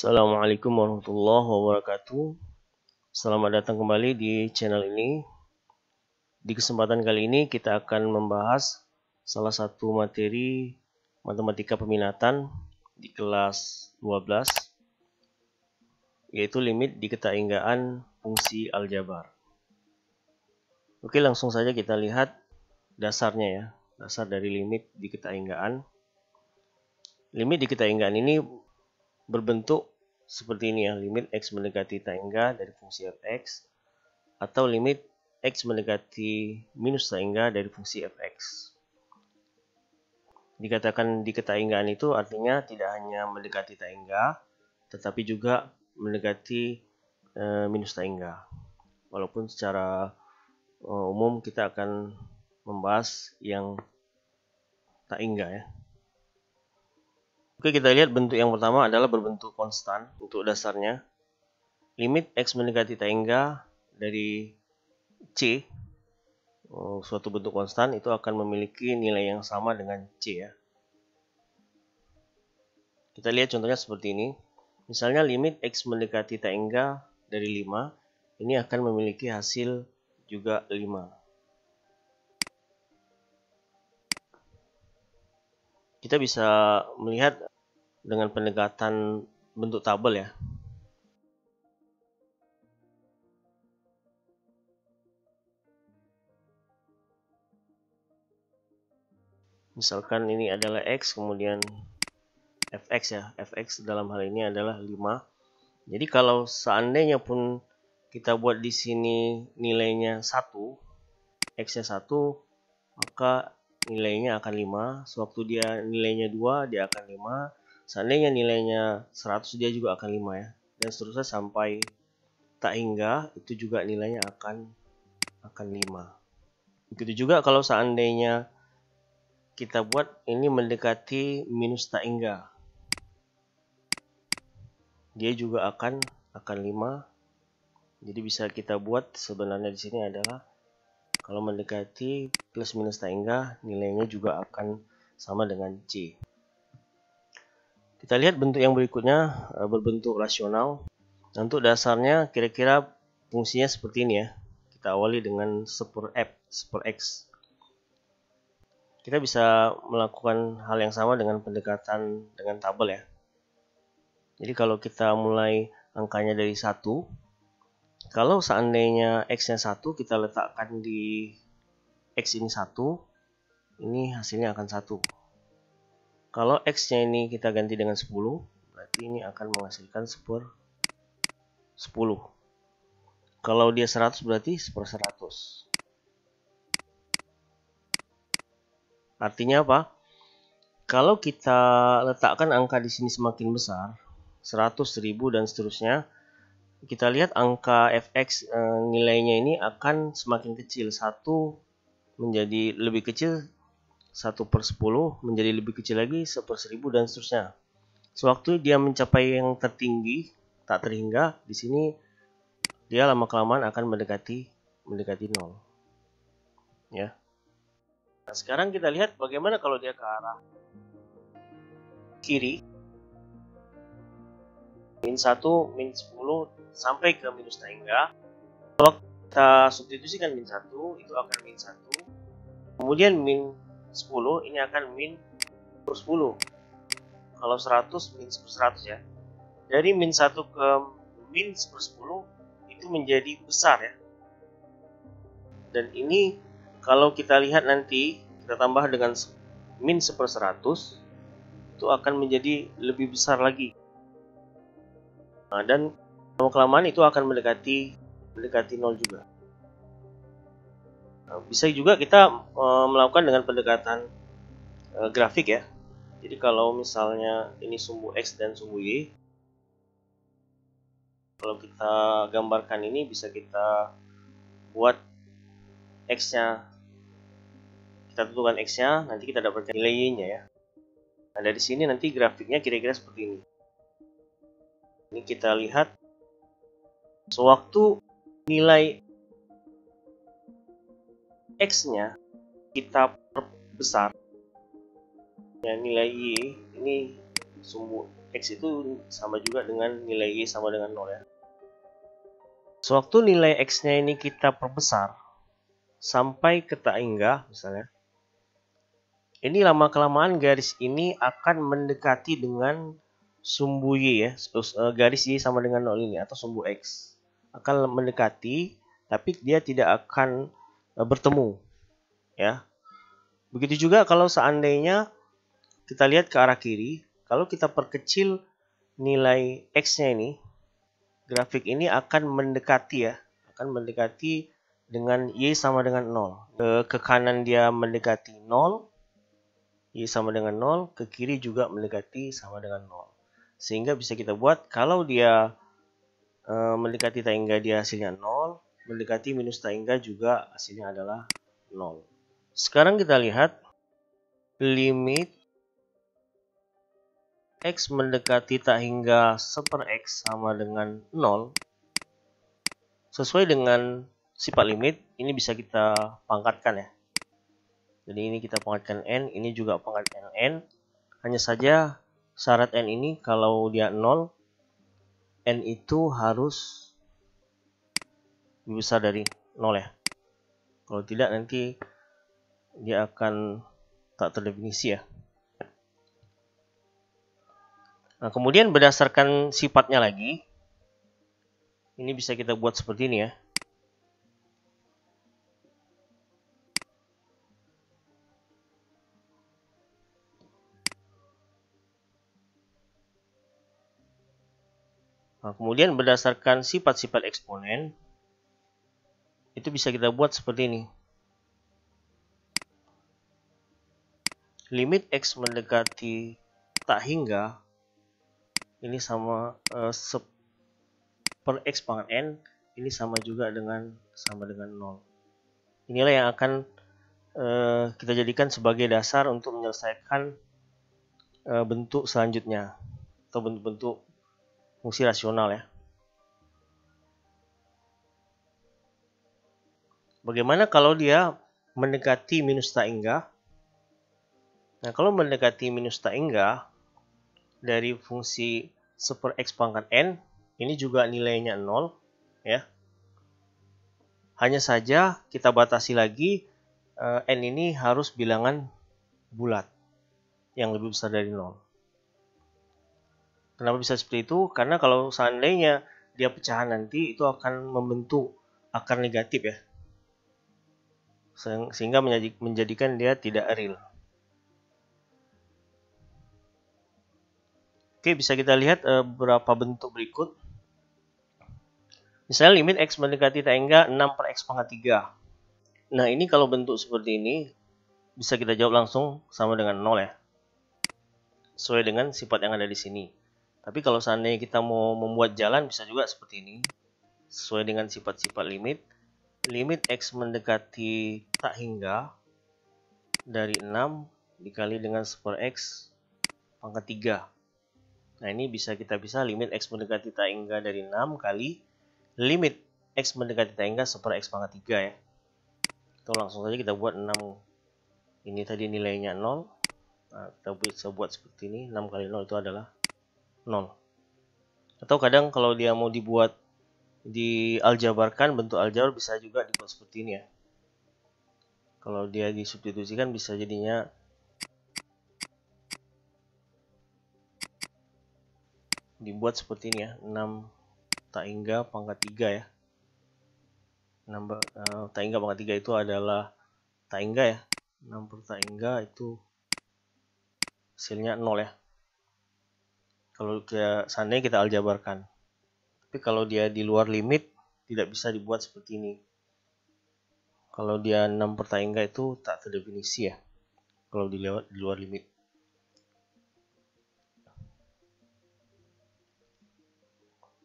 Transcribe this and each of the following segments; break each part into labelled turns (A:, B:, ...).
A: Assalamualaikum warahmatullahi wabarakatuh. Selamat datang kembali di channel ini. Di kesempatan kali ini kita akan membahas salah satu materi matematika peminatan di kelas 12, yaitu limit diketainggaan fungsi aljabar. Oke, langsung saja kita lihat dasarnya ya. Dasar dari limit diketainggaan. Limit diketainggaan ini berbentuk seperti ini ya, limit x mendekati taingga dari fungsi fx atau limit x mendekati minus taingga dari fungsi fx. Dikatakan diketainggaan itu artinya tidak hanya mendekati taingga, tetapi juga mendekati minus taingga. Walaupun secara umum kita akan membahas yang taingga ya. Oke, kita lihat bentuk yang pertama adalah berbentuk konstan untuk dasarnya. Limit x mendekati taingga dari C, suatu bentuk konstan, itu akan memiliki nilai yang sama dengan C ya. Kita lihat contohnya seperti ini. Misalnya limit x mendekati taingga dari 5, ini akan memiliki hasil juga 5. Kita bisa melihat dengan pendekatan bentuk tabel ya. Misalkan ini adalah x, kemudian fx ya. Fx dalam hal ini adalah 5. Jadi kalau seandainya pun kita buat di sini nilainya 1, x-nya 1, maka nilainya akan 5. Sewaktu dia nilainya 2, dia akan 5. Seandainya nilainya 100, dia juga akan 5 ya. Dan seterusnya sampai tak hingga, itu juga nilainya akan 5. Begitu juga kalau seandainya kita buat ini mendekati minus tak hingga, dia juga akan 5. Jadi bisa kita buat sebenarnya di sini adalah kalau mendekati plus minus tak hingga, nilainya juga akan sama dengan C. Kita lihat bentuk yang berikutnya, berbentuk rasional. Untuk dasarnya kira-kira fungsinya seperti ini ya. Kita awali dengan 1/x. Kita bisa melakukan hal yang sama dengan pendekatan dengan tabel ya. Jadi kalau kita mulai angkanya dari 1, kalau seandainya x-nya 1, kita letakkan di x ini 1, ini hasilnya akan 1. Kalau x-nya ini kita ganti dengan 10, berarti ini akan menghasilkan 10. Kalau dia 100 berarti 1/100. Artinya apa? Kalau kita letakkan angka di sini semakin besar, 100, 1000 dan seterusnya, kita lihat angka fx nilainya ini akan semakin kecil. 1 menjadi lebih kecil, 1/10 menjadi lebih kecil lagi, 1/1000 dan seterusnya. Sewaktu dia mencapai yang tertinggi, tak terhingga, di sini dia lama-kelamaan akan mendekati 0. Ya. Nah, sekarang kita lihat bagaimana kalau dia ke arah kiri. Min 1, min 10 sampai ke minus tak hingga. Kalau kita substitusikan min 1, itu akan min 1. Kemudian min 10, ini akan min 10. Kalau 100, min 100 ya. Dari min 1 ke min 10 itu menjadi besar ya. Dan ini kalau kita lihat nanti, kita tambah dengan min 1/100, itu akan menjadi lebih besar lagi. Nah, dan lama-kelamaan itu akan mendekati 0 juga. Nah, bisa juga kita melakukan dengan pendekatan grafik ya. Jadi kalau misalnya ini sumbu X dan sumbu Y, kalau kita gambarkan ini bisa kita buat X-nya, kita tentukan X-nya, nanti kita dapatkan nilai Y-nya ya. Nah, dari sini nanti grafiknya kira-kira seperti ini. Ini kita lihat, sewaktu nilai X-nya kita perbesar, ya, nilai Y ini sumbu X itu sama juga dengan nilai Y sama dengan 0 ya. Sewaktu nilai X-nya ini kita perbesar sampai ke tak hingga misalnya, ini lama-kelamaan garis ini akan mendekati dengan sumbu Y ya, garis Y sama dengan 0 ini atau sumbu X. Akan mendekati, tapi dia tidak akan bertemu ya. Begitu juga kalau seandainya kita lihat ke arah kiri, kalau kita perkecil nilai X-nya ini, grafik ini akan mendekati ya, akan mendekati dengan Y sama dengan 0. Ke kanan dia mendekati 0, Y sama dengan 0, ke kiri juga mendekati sama dengan 0. Sehingga bisa kita buat kalau dia mendekati tak hingga dia hasilnya 0, mendekati minus tak hingga juga hasilnya adalah 0. Sekarang kita lihat limit X mendekati tak hingga 1/X sama dengan 0. Sesuai dengan sifat limit, ini bisa kita pangkatkan ya. Jadi ini kita pangkatkan N, ini juga pangkatkan N. Hanya saja syarat N ini kalau dia 0, N itu harus lebih besar dari 0 ya. Kalau tidak nanti dia akan tak terdefinisi ya. Nah, kemudian berdasarkan sifatnya lagi, ini bisa kita buat seperti ini ya. Nah, kemudian berdasarkan sifat-sifat eksponen, itu bisa kita buat seperti ini. Limit X mendekati tak hingga, ini sama 1/X pangkat N, ini sama juga dengan 0. Inilah yang akan kita jadikan sebagai dasar untuk menyelesaikan bentuk selanjutnya atau bentuk-bentuk fungsi rasional ya. Bagaimana kalau dia mendekati minus tak hingga? Nah, kalau mendekati minus tak hingga dari fungsi 1/X pangkat N, ini juga nilainya 0 ya. Hanya saja kita batasi lagi N ini harus bilangan bulat yang lebih besar dari 0. Kenapa bisa seperti itu? Karena kalau seandainya dia pecahan nanti itu akan membentuk akar negatif ya. Sehingga menjadikan dia tidak real. Oke, bisa kita lihat beberapa bentuk berikut. Misalnya limit X mendekati tak hingga 6/X pangkat 3. Nah, ini kalau bentuk seperti ini bisa kita jawab langsung sama dengan 0 ya. Sesuai dengan sifat yang ada di sini. Tapi kalau seandainya kita mau membuat jalan bisa juga seperti ini. Sesuai dengan sifat-sifat limit. Limit X mendekati tak hingga dari 6 dikali dengan 1/X pangkat 3. Nah, ini bisa limit X mendekati tak hingga dari 6 kali limit X mendekati tak hingga 1/X pangkat 3 ya. Atau langsung saja kita buat 6. Ini tadi nilainya 0. Nah, kita bisa buat seperti ini. 6 kali 0 itu adalah 0. Atau kadang kalau dia mau dibuat dialjabarkan, bentuk aljabar bisa juga dibuat seperti ini ya. Kalau dia disubstitusikan bisa jadinya dibuat seperti ini ya. 6 tak hingga pangkat 3 ya. 6 tak hingga pangkat 3 itu adalah tak hingga ya. 6 per tak hingga itu hasilnya 0 ya. Kalau seandainya kita aljabarkan. Tapi kalau dia di luar limit tidak bisa dibuat seperti ini. Kalau dia 6 per tak hingga itu tak terdefinisi ya. Kalau di luar limit.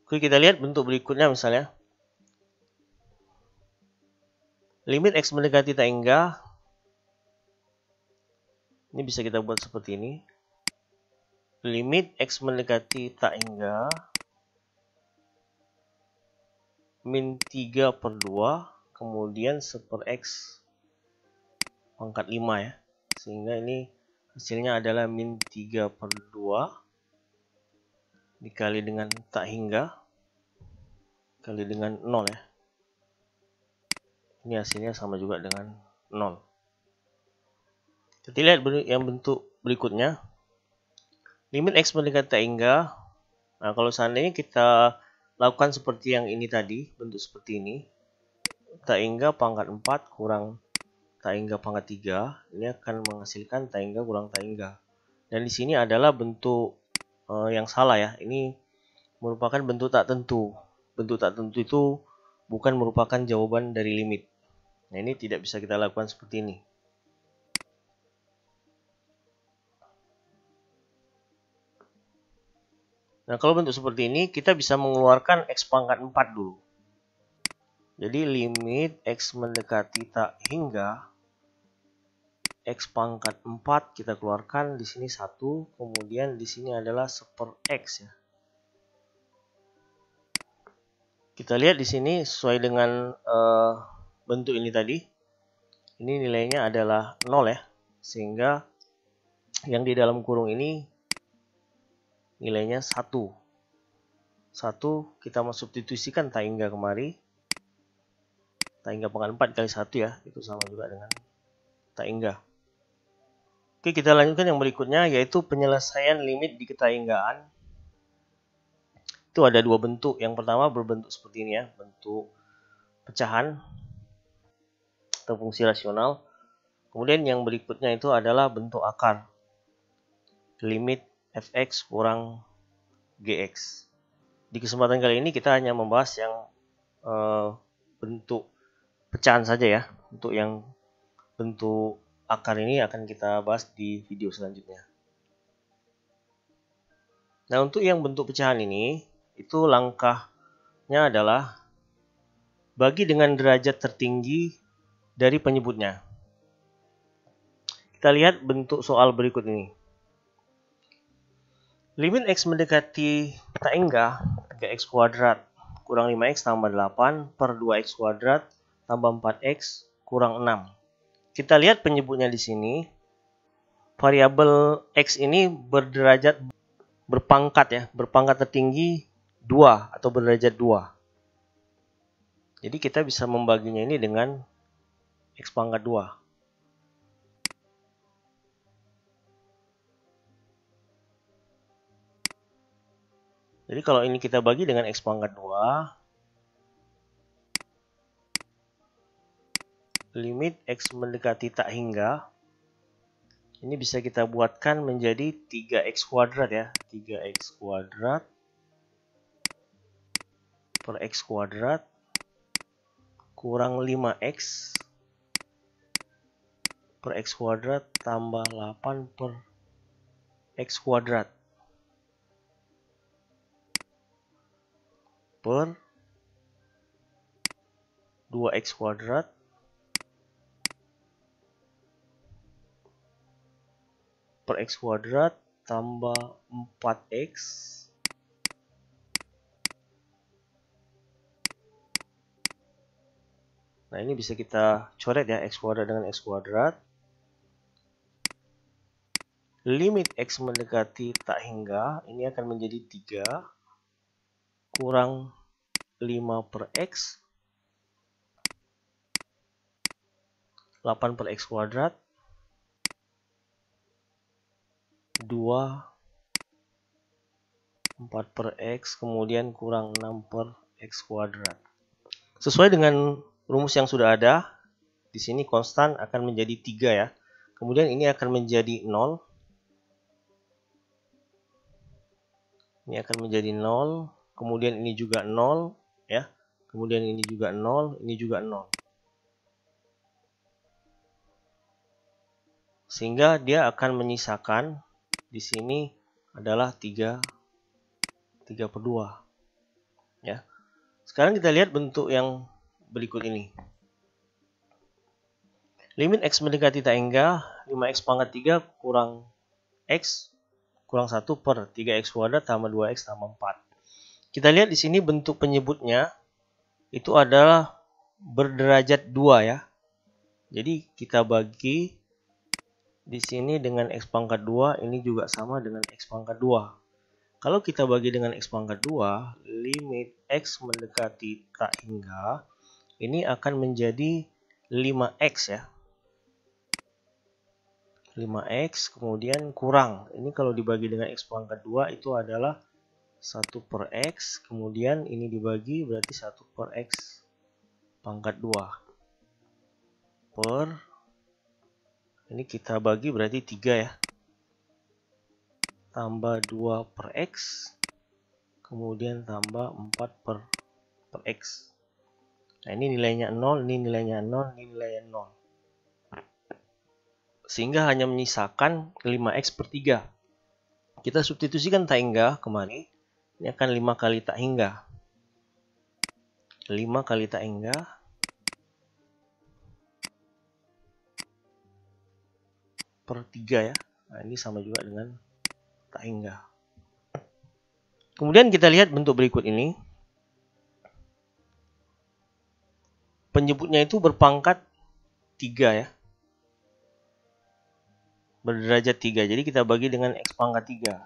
A: Oke, kita lihat bentuk berikutnya misalnya. Limit X mendekati tak hingga. Ini bisa kita buat seperti ini. Limit X mendekati tak hingga min 3 per 2 kemudian 1/X pangkat 5 ya. Sehingga ini hasilnya adalah min 3 per 2 dikali dengan tak hingga kali dengan 0 ya. Ini hasilnya sama juga dengan 0. Kita lihat yang bentuk berikutnya. Limit X mendekati tak hingga. Nah, kalau seandainya kita lakukan seperti yang ini tadi, bentuk seperti ini. Tak hingga pangkat 4 kurang tak hingga pangkat 3, ini akan menghasilkan tak hingga kurang tak hingga. Dan di sini adalah bentuk yang salah ya. Ini merupakan bentuk tak tentu. Bentuk tak tentu itu bukan merupakan jawaban dari limit. Nah, ini tidak bisa kita lakukan seperti ini. Nah, kalau bentuk seperti ini, kita bisa mengeluarkan X pangkat 4 dulu. Jadi, limit X mendekati tak hingga X pangkat 4 kita keluarkan. Di sini 1, kemudian di sini adalah 1/per X ya. Kita lihat di sini sesuai dengan bentuk ini tadi. Ini nilainya adalah 0 ya. Sehingga yang di dalam kurung ini nilainya 1. 1 kita substitusikan tak hingga kemari. Tak hingga pangkat 4 kali 1 ya. Itu sama juga dengan tak hingga. Oke, kita lanjutkan yang berikutnya yaitu penyelesaian limit di ketahinggaan. Itu ada dua bentuk. Yang pertama berbentuk seperti ini ya. Bentuk pecahan atau fungsi rasional. Kemudian yang berikutnya itu adalah bentuk akar. Limit fx kurang gx. Di kesempatan kali ini kita hanya membahas yang bentuk pecahan saja ya. Untuk yang bentuk akar ini akan kita bahas di video selanjutnya. Nah, untuk yang bentuk pecahan ini, itu langkahnya adalah bagi dengan derajat tertinggi dari penyebutnya. Kita lihat bentuk soal berikut ini. Limit X mendekati tak hingga 3x kuadrat kurang 5x tambah 8 per 2x kuadrat tambah 4x kurang 6. Kita lihat penyebutnya di sini. Variabel X ini berderajat berpangkat ya, berpangkat tertinggi 2 atau berderajat 2. Jadi kita bisa membaginya ini dengan X pangkat 2. Jadi kalau ini kita bagi dengan X pangkat 2, limit X mendekati tak hingga, ini bisa kita buatkan menjadi 3x kuadrat ya. 3x kuadrat per x kuadrat kurang 5x per x kuadrat tambah 8 per x kuadrat per 2x kuadrat per x kuadrat tambah 4x Nah, ini bisa kita coret ya, x kuadrat dengan x kuadrat. Limit X mendekati tak hingga, ini akan menjadi 3 kurang 5 per X 8 per X kuadrat 2 4 per X kemudian kurang 6 per X kuadrat. Sesuai dengan rumus yang sudah ada, di sini konstan akan menjadi 3 ya. Kemudian ini akan menjadi 0. Ini akan menjadi 0. Kemudian ini juga 0 ya. Kemudian ini juga 0, ini juga 0. Sehingga dia akan menyisakan di sini adalah 3 per 2 ya. Sekarang kita lihat bentuk yang berikut ini. Limit X mendekati tak hingga 5x pangkat 3 kurang X kurang 1 per 3x kuadrat tambah 2x tambah 4. Kita lihat di sini bentuk penyebutnya itu adalah berderajat 2 ya. Jadi kita bagi di sini dengan X pangkat 2, ini juga sama dengan X pangkat 2. Kalau kita bagi dengan X pangkat 2, limit X mendekati tak hingga, ini akan menjadi 5X ya. 5X kemudian kurang. Ini kalau dibagi dengan X pangkat 2 itu adalah 1 per X. Kemudian ini dibagi berarti 1 per X pangkat 2. Per, ini kita bagi berarti 3 ya. Tambah 2 per X. Kemudian tambah 4 per X. Nah ini nilainya 0, ini nilainya 0, ini nilainya 0. Sehingga hanya menyisakan 5X per 3. Kita substitusikan tak hingga kemari. Ini akan 5 kali tak hingga. 5 kali tak hingga per 3 ya. Nah ini sama juga dengan tak hingga. Kemudian kita lihat bentuk berikut ini. Penyebutnya itu berpangkat 3 ya. Berderajat 3. Jadi kita bagi dengan X pangkat 3.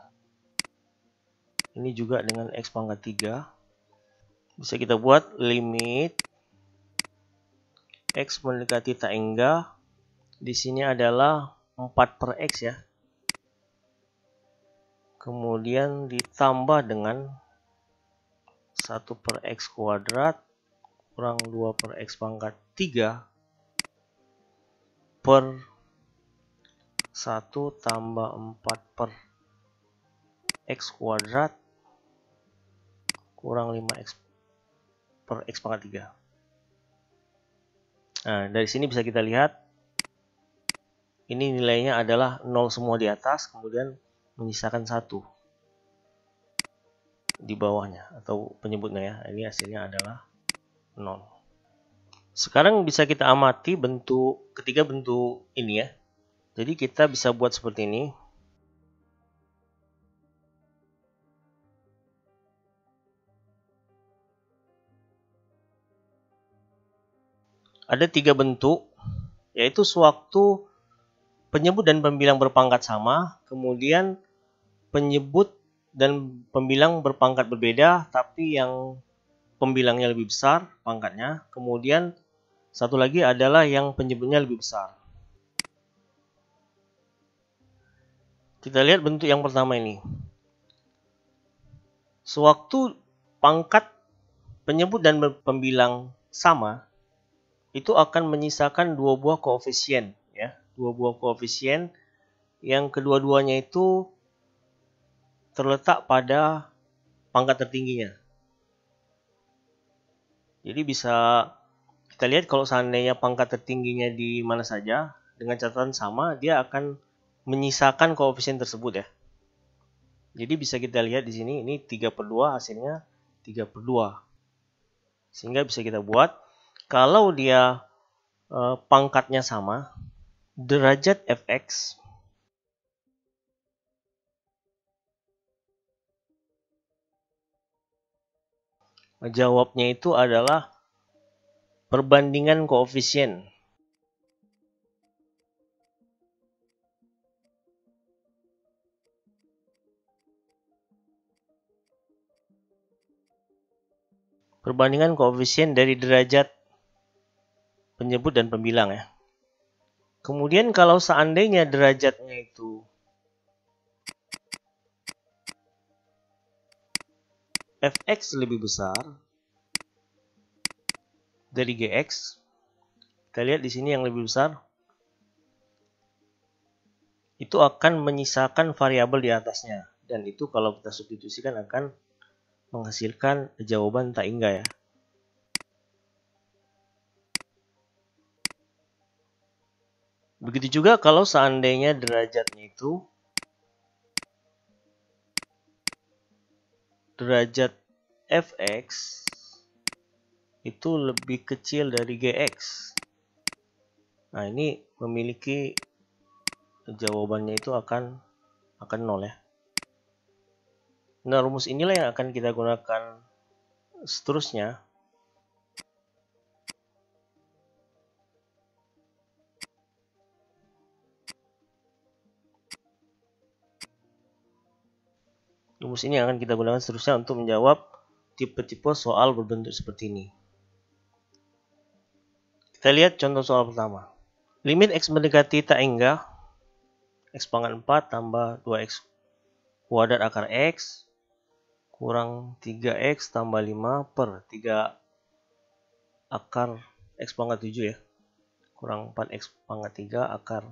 A: Ini juga dengan X pangkat 3. Bisa kita buat limit X mendekati tak hingga. Di sini adalah 4 per X ya. Kemudian ditambah dengan 1 per X kuadrat kurang 2 per X pangkat 3 per 1 tambah 4 per X kuadrat kurang 5X per X pangkat 3. Nah, dari sini bisa kita lihat ini nilainya adalah 0 semua di atas, kemudian menyisakan 1 di bawahnya atau penyebutnya ya. Ini hasilnya adalah 0. Sekarang bisa kita amati ketiga bentuk ini ya. Jadi kita bisa buat seperti ini. Ada 3 bentuk, yaitu sewaktu penyebut dan pembilang berpangkat sama, kemudian penyebut dan pembilang berpangkat berbeda, tapi yang pembilangnya lebih besar pangkatnya. Kemudian satu lagi adalah yang penyebutnya lebih besar. Kita lihat bentuk yang pertama ini. Sewaktu pangkat penyebut dan pembilang sama, itu akan menyisakan dua buah koefisien ya, dua buah koefisien yang kedua-duanya itu terletak pada pangkat tertingginya. Jadi bisa kita lihat kalau seandainya pangkat tertingginya di mana saja dengan catatan sama, dia akan menyisakan koefisien tersebut ya. Jadi bisa kita lihat di sini ini 3 per 2 hasilnya 3 per 2. Sehingga bisa kita buat kalau dia pangkatnya sama, derajat fx jawabnya itu adalah perbandingan koefisien. Perbandingan koefisien dari derajat penyebut dan pembilang ya. Kemudian kalau seandainya derajatnya itu fx lebih besar dari gx, kita lihat di sini yang lebih besar, itu akan menyisakan variabel di atasnya. Dan itu kalau kita substitusikan akan menghasilkan jawaban tak hingga ya. Begitu juga kalau seandainya derajatnya itu derajat fx itu lebih kecil dari gx. Nah, ini memiliki jawabannya itu akan 0 ya. Nah, rumus inilah yang akan kita gunakan seterusnya. Rumus ini akan kita gunakan seterusnya untuk menjawab tipe-tipe soal berbentuk seperti ini. Kita lihat contoh soal pertama. Limit X mendekati tak hingga X pangkat 4 tambah 2X kuadrat akar X kurang 3X tambah 5 per 3 akar X pangkat 7 ya. Kurang 4X pangkat 3 akar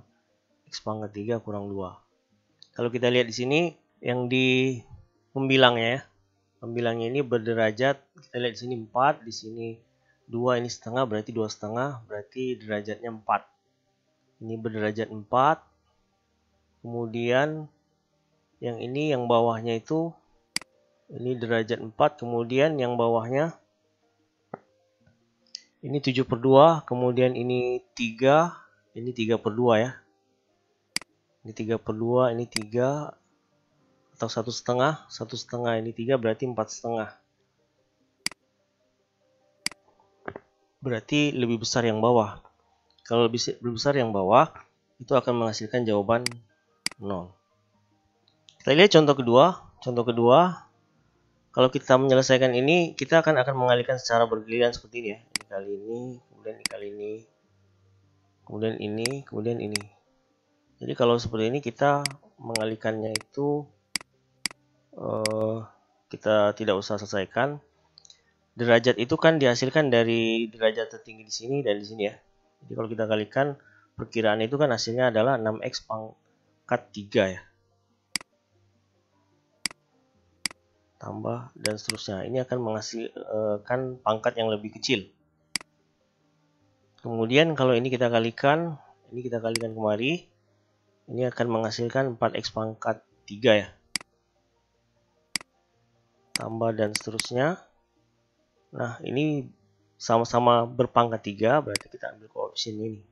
A: X pangkat 3 kurang 2. Kalau kita lihat di sini yang di pembilangnya ya. Pembilangnya ini berderajat. Kita lihat di sini 4, di sini 2, ini setengah berarti 2 setengah, berarti derajatnya 4. Ini berderajat 4. Kemudian yang ini yang bawahnya itu ini derajat 4, kemudian yang bawahnya ini 7/2, kemudian ini 3, ini 3/2 ya. Ini 3/2, ini 3 atau 1,5, 1,5 ini 3 berarti 4,5. Berarti lebih besar yang bawah. Kalau lebih besar yang bawah, itu akan menghasilkan jawaban 0. Kita lihat contoh kedua. Contoh kedua, kalau kita menyelesaikan ini, kita akan mengalihkan secara bergiliran seperti ini ya. Ini kali ini, kemudian ini kali ini, kemudian ini, kemudian ini. Jadi kalau seperti ini kita mengalihkannya itu kita tidak usah selesaikan. Derajat itu kan dihasilkan dari derajat tertinggi di sini dan di sini ya. Jadi kalau kita kalikan, perkiraan itu kan hasilnya adalah 6X pangkat 3 ya. Tambah dan seterusnya. Ini akan menghasilkan pangkat yang lebih kecil. Kemudian kalau ini kita kalikan kemari, ini akan menghasilkan 4X pangkat 3 ya. Tambah dan seterusnya. Nah, ini sama-sama berpangkat 3, berarti kita ambil koefisien ini.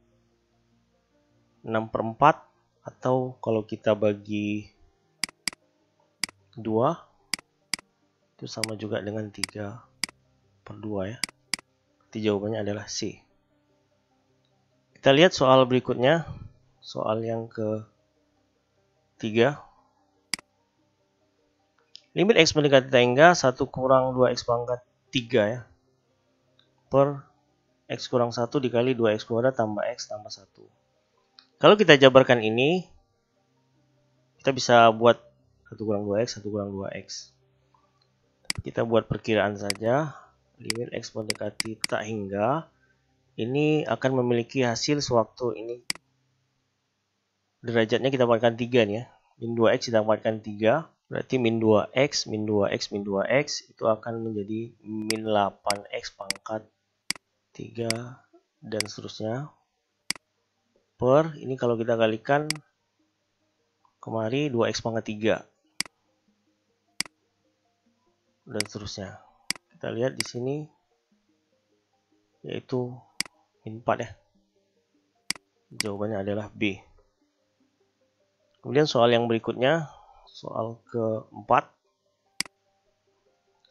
A: 6/4, atau kalau kita bagi 2, itu sama juga dengan 3/2 ya. Jadi jawabannya adalah C. Kita lihat soal berikutnya, soal yang ke-3. Limit X mendekati tak hingga 1 kurang 2X pangkat 3 ya, per X kurang 1 dikali 2X kuadrat tambah X tambah 1. Kalau kita jabarkan ini, kita bisa buat 1 kurang 2X, 1 kurang 2X. Kita buat perkiraan saja. Limit X mendekati tak hingga, ini akan memiliki hasil sewaktu ini derajatnya kita pakai 3 nih ya. Min 2X kita pakai 3. Berarti min 2X, min 2X, min 2X itu akan menjadi min 8X pangkat 3 dan seterusnya. Per, ini kalau kita kalikan kemari 2X pangkat 3. Dan seterusnya. Kita lihat di sini yaitu min 4 ya. Jawabannya adalah B. Kemudian soal yang berikutnya, soal ke-4.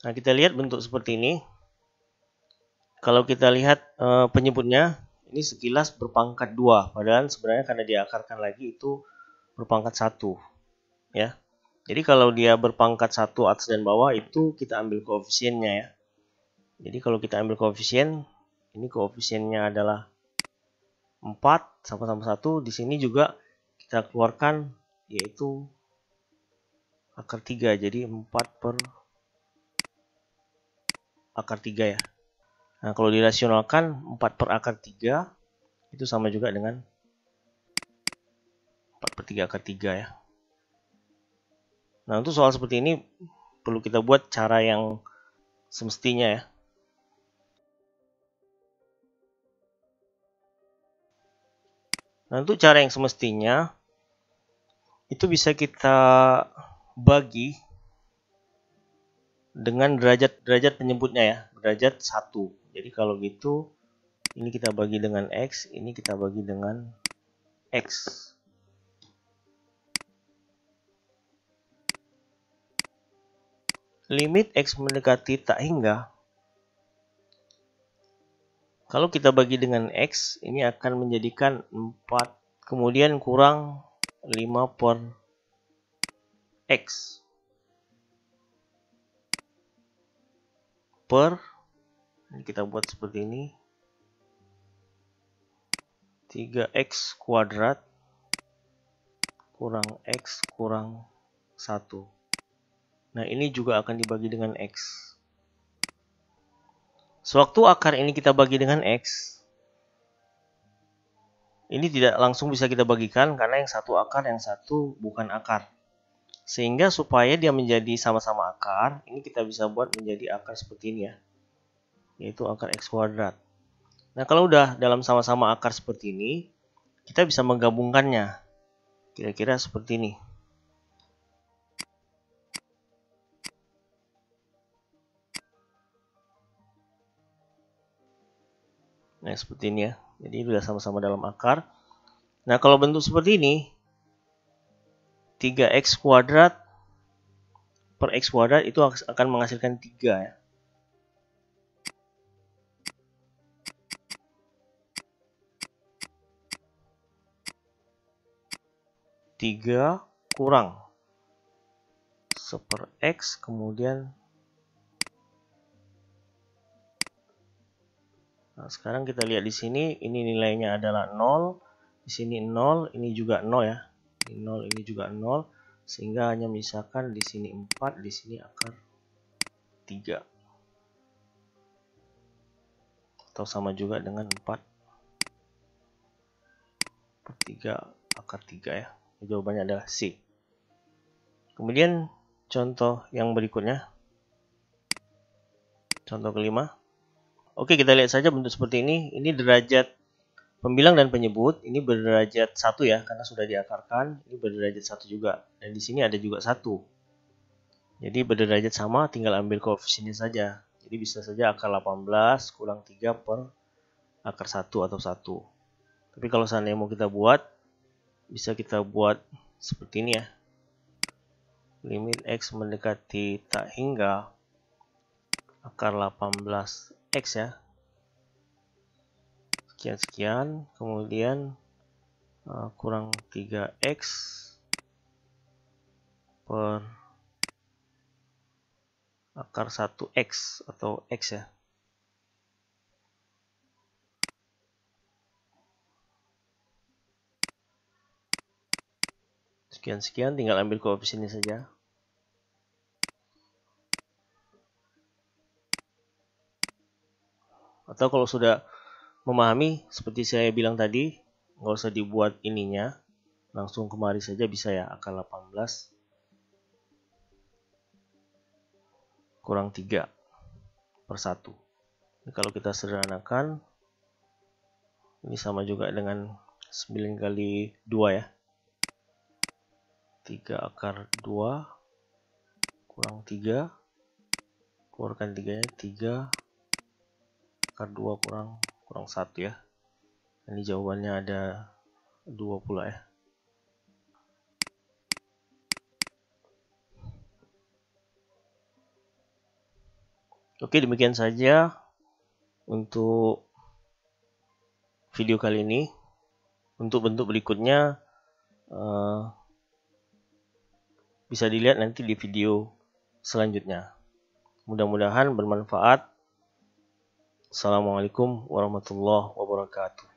A: Nah, kita lihat bentuk seperti ini. Kalau kita lihat penyebutnya, ini sekilas berpangkat 2. Padahal sebenarnya karena diakarkan lagi itu berpangkat 1. Ya. Jadi kalau dia berpangkat 1 atas dan bawah, itu kita ambil koefisiennya ya. Jadi kalau kita ambil koefisien, ini koefisiennya adalah 4 sama-sama 1. Di sini juga kita keluarkan yaitu akar 3. Jadi 4 per akar 3 ya. Nah, kalau dirasionalkan 4 per akar 3 itu sama juga dengan 4 per 3 akar 3 ya. Nah, untuk soal seperti ini perlu kita buat cara yang semestinya ya. Nah, untuk cara yang semestinya itu bisa kita bagi dengan derajat penyebutnya ya, derajat 1. Jadi kalau gitu, ini kita bagi dengan X, ini kita bagi dengan X. Limit X mendekati tak hingga, kalau kita bagi dengan X, ini akan menjadikan 4, kemudian kurang 5 per X. per, ini kita buat seperti ini, 3x kuadrat kurang x kurang 1. Nah, ini juga akan dibagi dengan x. Sewaktu akar ini kita bagi dengan x, ini tidak langsung bisa kita bagikan karena yang satu akar, yang satu bukan akar. Sehingga supaya dia menjadi sama-sama akar, ini kita bisa buat menjadi akar seperti ini ya, yaitu akar x kuadrat. Nah, kalau udah dalam sama-sama akar seperti ini, kita bisa menggabungkannya. Kira-kira seperti ini. Nah, seperti ini ya. Jadi sudah sama-sama dalam akar. Nah, kalau bentuk seperti ini, 3x kuadrat per x kuadrat itu akan menghasilkan 3 ya. 3 kurang 1/x, kemudian sekarang kita lihat di sini, ini nilainya adalah 0, di sini 0, ini juga 0 ya. Ini 0, ini juga 0, sehingga hanya misalkan di sini 4, di sini akar 3. Atau sama juga dengan 4 per 3 akar 3 ya. Jawabannya adalah C. Kemudian contoh yang berikutnya. Contoh kelima. Oke, kita lihat saja bentuk seperti ini. Ini derajat pembilang dan penyebut. Ini berderajat 1 ya, karena sudah diakarkan. Ini berderajat 1 juga. Dan di sini ada juga 1. Jadi berderajat sama, tinggal ambil koefisiennya saja. Jadi bisa saja akar 18 kurang 3 per akar 1 atau 1. Tapi kalau seandainya mau kita buat, bisa kita buat seperti ini ya. Limit x mendekati tak hingga akar 18x ya. Sekian-sekian, kemudian kurang 3x per akar 1x atau x ya. Sekian-sekian, tinggal ambil koefisiennya saja. Atau kalau sudah memahami, seperti saya bilang tadi, nggak usah dibuat ininya, langsung kemari saja bisa ya, akar 18 kurang 3 per 1. Ini kalau kita sederhanakan, ini sama juga dengan 9 kali 2 ya. 3 akar 2 kurang 3, keluarkan 3 nya, 3 akar 2 kurang 1 ya. Ini jawabannya ada 2 pula ya. Oke, demikian saja untuk video kali ini. Untuk bentuk berikutnya bisa dilihat nanti di video selanjutnya. Mudah-mudahan bermanfaat. Assalamualaikum warahmatullahi wabarakatuh.